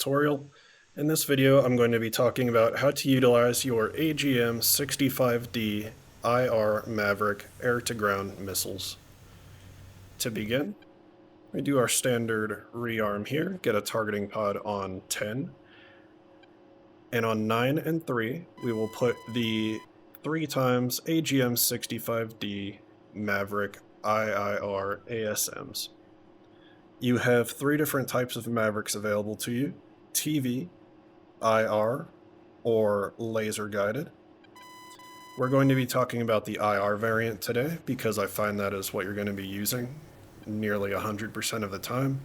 tutorial. In this video, I'm going to be talking about how to utilize your AGM-65D IR Maverick air-to-ground missiles. To begin, we do our standard rearm here, get a targeting pod on 10, and on 9 and 3, we will put the 3 times AGM-65D Maverick IIR ASMs. You have 3 different types of Mavericks available to you: TV, IR, or laser guided. We're going to be talking about the IR variant today because I find that is what you're going to be using nearly 100% of the time.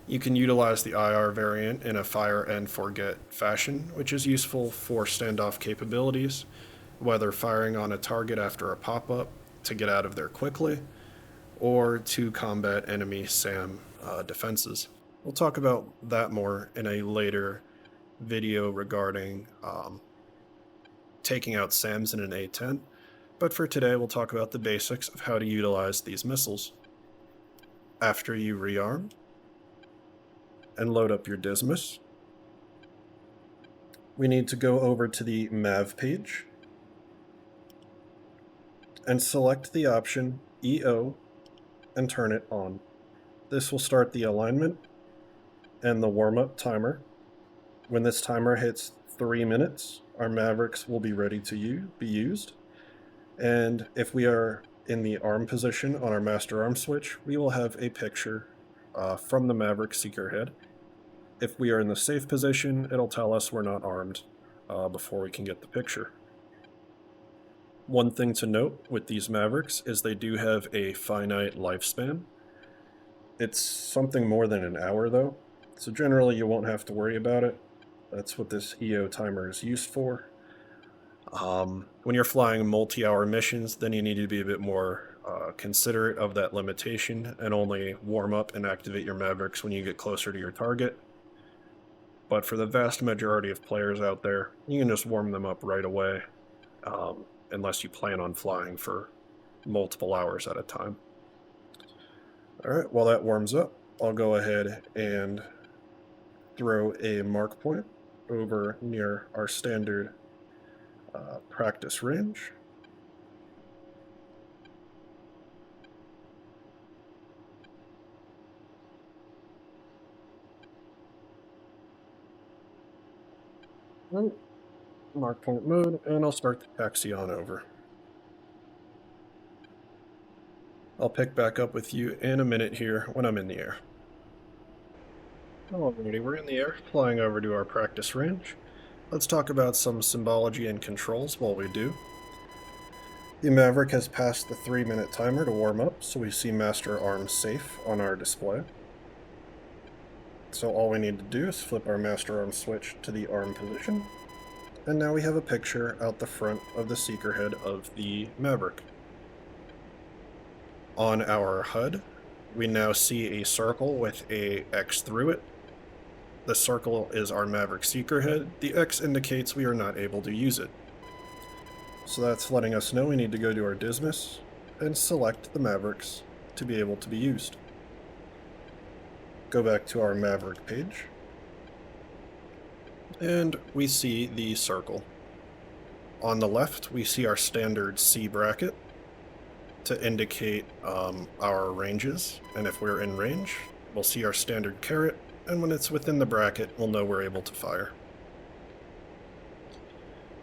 You can utilize the IR variant in a fire and forget fashion, which is useful for standoff capabilities, whether firing on a target after a pop-up to get out of there quickly, or to combat enemy SAM defenses. We'll talk about that more in a later video regarding taking out SAMs in an A-10, but for today we'll talk about the basics of how to utilize these missiles. After you rearm and load up your Dismas, we need to go over to the Mav page and select the option EO and turn it on. This will start the alignment and the warm-up timer. When this timer hits 3 minutes, our Mavericks will be ready to be used. And if we are in the arm position on our master arm switch, we will have a picture from the Maverick seeker head. If we are in the safe position, it'll tell us we're not armed before we can get the picture. One thing to note with these Mavericks is they do have a finite lifespan. It's something more than an hour though, so generally you won't have to worry about it. That's what this EO timer is used for. When you're flying multi-hour missions, then you need to be a bit more considerate of that limitation and only warm up and activate your Mavericks when you get closer to your target. But for the vast majority of players out there, you can just warm them up right away, unless you plan on flying for multiple hours at a time. Alright, while that warms up, I'll go ahead and throw a mark point over near our standard practice range. Mark point mode, and I'll start the taxi on over. I'll pick back up with you in a minute here when I'm in the air. Alrighty, we're in the air, flying over to our practice range. Let's talk about some symbology and controls while we do. The Maverick has passed the 3-minute timer to warm up, so we see master arm safe on our display. So all we need to do is flip our master arm switch to the arm position, and now we have a picture out the front of the seeker head of the Maverick. On our HUD, we now see a circle with a X through it. The circle is our Maverick seeker head. The X indicates we are not able to use it. So that's letting us know we need to go to our Dismas and select the Mavericks to be able to be used. Go back to our Maverick page, and we see the circle. On the left, we see our standard C bracket to indicate our ranges, and if we're in range, we'll see our standard caret, and when it's within the bracket, we'll know we're able to fire.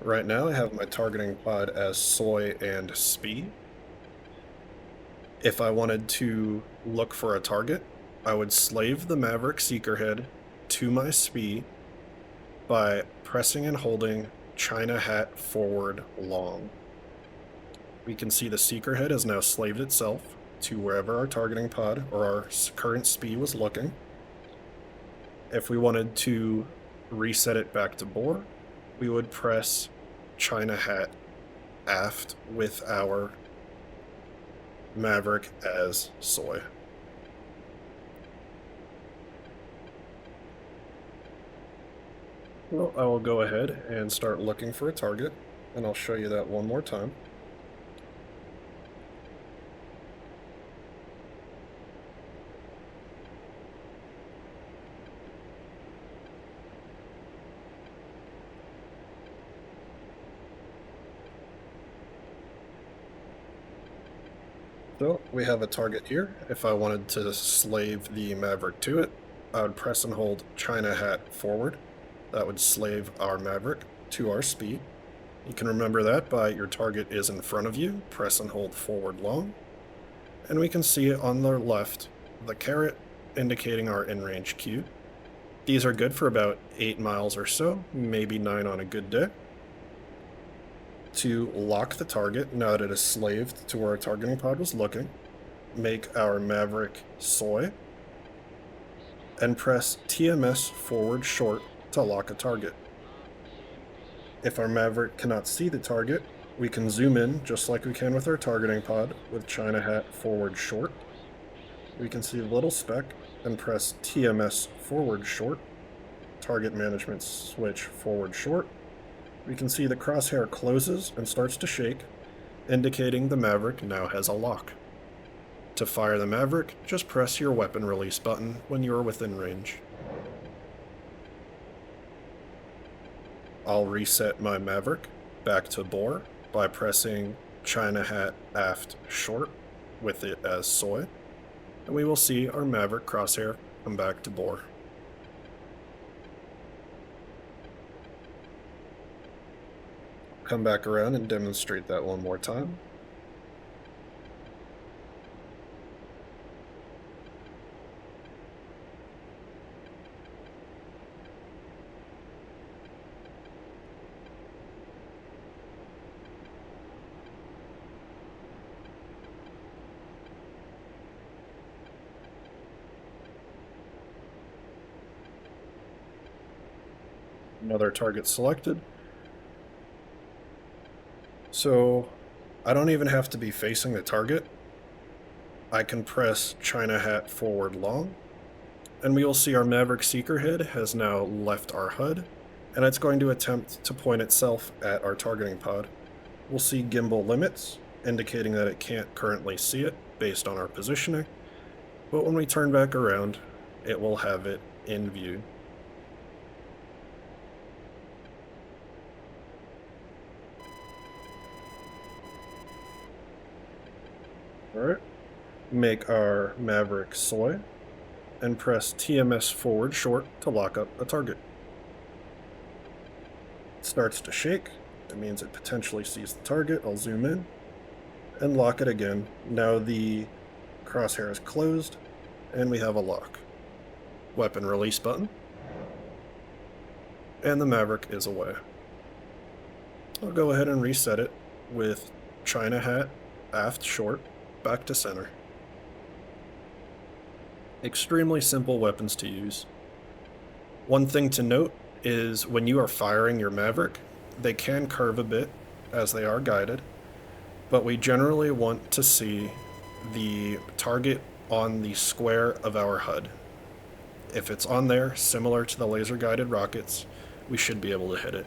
Right now I have my targeting pod as soy and SPI. If I wanted to look for a target, I would slave the Maverick seeker head to my SPI by pressing and holding China hat forward long. We can see the seeker head has now slaved itself to wherever our targeting pod or our current SPI was looking. If we wanted to reset it back to bore, we would press China hat aft with our Maverick as soy. Well, I will go ahead and start looking for a target, and I'll show you that one more time. So we have a target here. If I wanted to slave the Maverick to it, I would press and hold China hat forward. That would slave our Maverick to our speed. You can remember that by your target is in front of you, press and hold forward long. And we can see it on the left, the caret indicating our in-range Q. These are good for about 8 miles or so, maybe 9 on a good day. To lock the target, now that it is slaved to where our targeting pod was looking, make our Maverick soy, and press TMS forward short to lock a target. If our Maverick cannot see the target, we can zoom in just like we can with our targeting pod with China hat forward short. We can see a little speck and press TMS forward short, target management switch forward short. We can see the crosshair closes and starts to shake, indicating the Maverick now has a lock. To fire the Maverick, just press your weapon release button when you are within range. I'll reset my Maverick back to bore by pressing China hat aft short with it as soy, and we will see our Maverick crosshair come back to bore. Come back around and demonstrate that one more time. Another target selected. So I don't even have to be facing the target. I can press China hat forward long, and we will see our Maverick Seeker head has now left our HUD, and it's going to attempt to point itself at our targeting pod. We'll see gimbal limits, indicating that it can't currently see it based on our positioning, but when we turn back around, it will have it in view. Alright, make our Maverick soy, and press TMS forward short to lock up a target. It starts to shake, that means it potentially sees the target. I'll zoom in, and lock it again. Now the crosshair is closed, and we have a lock. Weapon release button, and the Maverick is away. I'll go ahead and reset it with China hat aft short back to center. Extremely simple weapons to use. One thing to note is when you are firing your Maverick, they can curve a bit as they are guided, but we generally want to see the target on the square of our HUD. If it's on there, similar to the laser guided rockets, we should be able to hit it.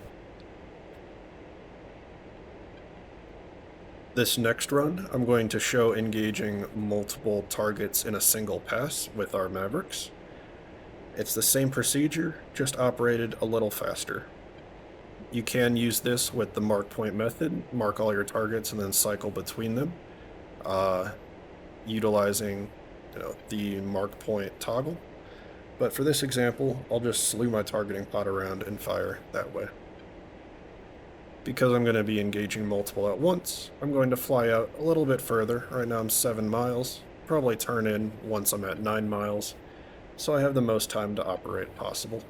This next run, I'm going to show engaging multiple targets in a single pass with our Mavericks. It's the same procedure, just operated a little faster. You can use this with the mark point method, mark all your targets and then cycle between them, utilizing the mark point toggle. But for this example, I'll just slew my targeting pod around and fire that way. Because I'm going to be engaging multiple at once, I'm going to fly out a little bit further. Right now I'm 7 miles, probably turn in once I'm at 9 miles, so I have the most time to operate possible.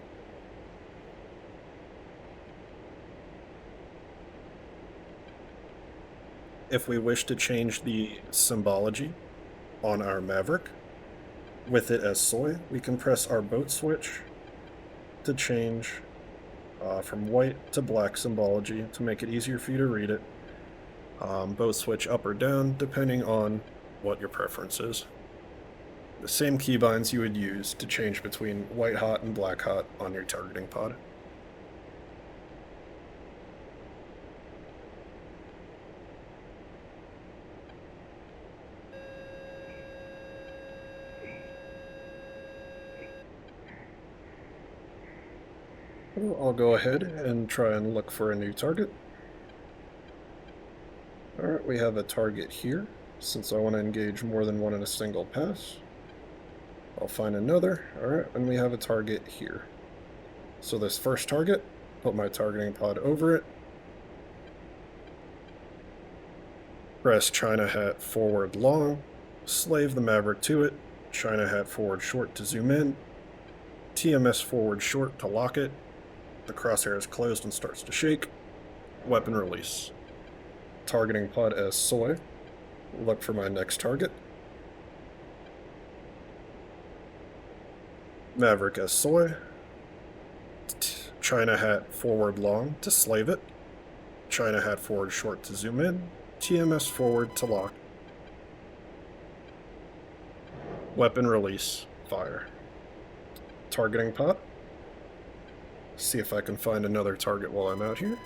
If we wish to change the symbology on our Maverick, with it as soy, we can press our boat switch to change from white to black symbology to make it easier for you to read it. Both switch up or down depending on what your preference is. The same keybinds you would use to change between white hot and black hot on your targeting pod. I'll go ahead and try and look for a new target. Alright, we have a target here, Since I want to engage more than one in a single pass, I'll find another. Alright, and we have a target here. So this first target, put my targeting pod over it. Press China Hat forward long, slave the Maverick to it, China Hat forward short to zoom in, TMS forward short to lock it. The crosshair is closed and starts to shake. Weapon release. Targeting pod as soy. Look for my next target. Maverick as soy. China Hat forward long to slave it. China Hat forward short to zoom in. TMS forward to lock. Weapon release. Fire. Targeting pod. See if I can find another target while I'm out here.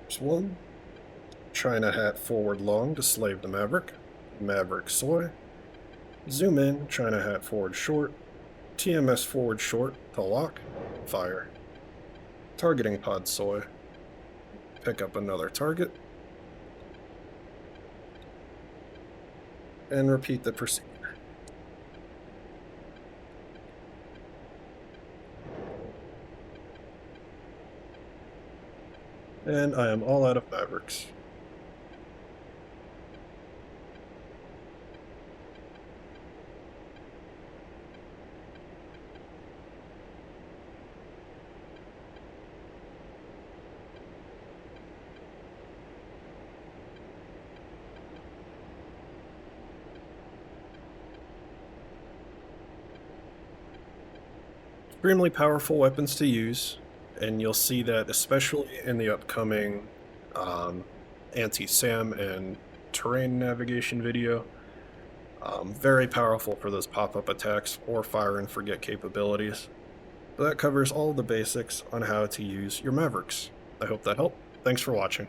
There's one. China Hat forward long to slave the Maverick. Maverick soy. Zoom in, China Hat forward short. TMS forward short to lock. Fire. Targeting pod soy. Pick up another target. And repeat the procedure. And I am all out of Mavericks. Extremely powerful weapons to use, and you'll see that especially in the upcoming anti-SAM and terrain navigation video. Very powerful for those pop-up attacks or fire and forget capabilities. So that covers all the basics on how to use your Mavericks. I hope that helped. Thanks for watching.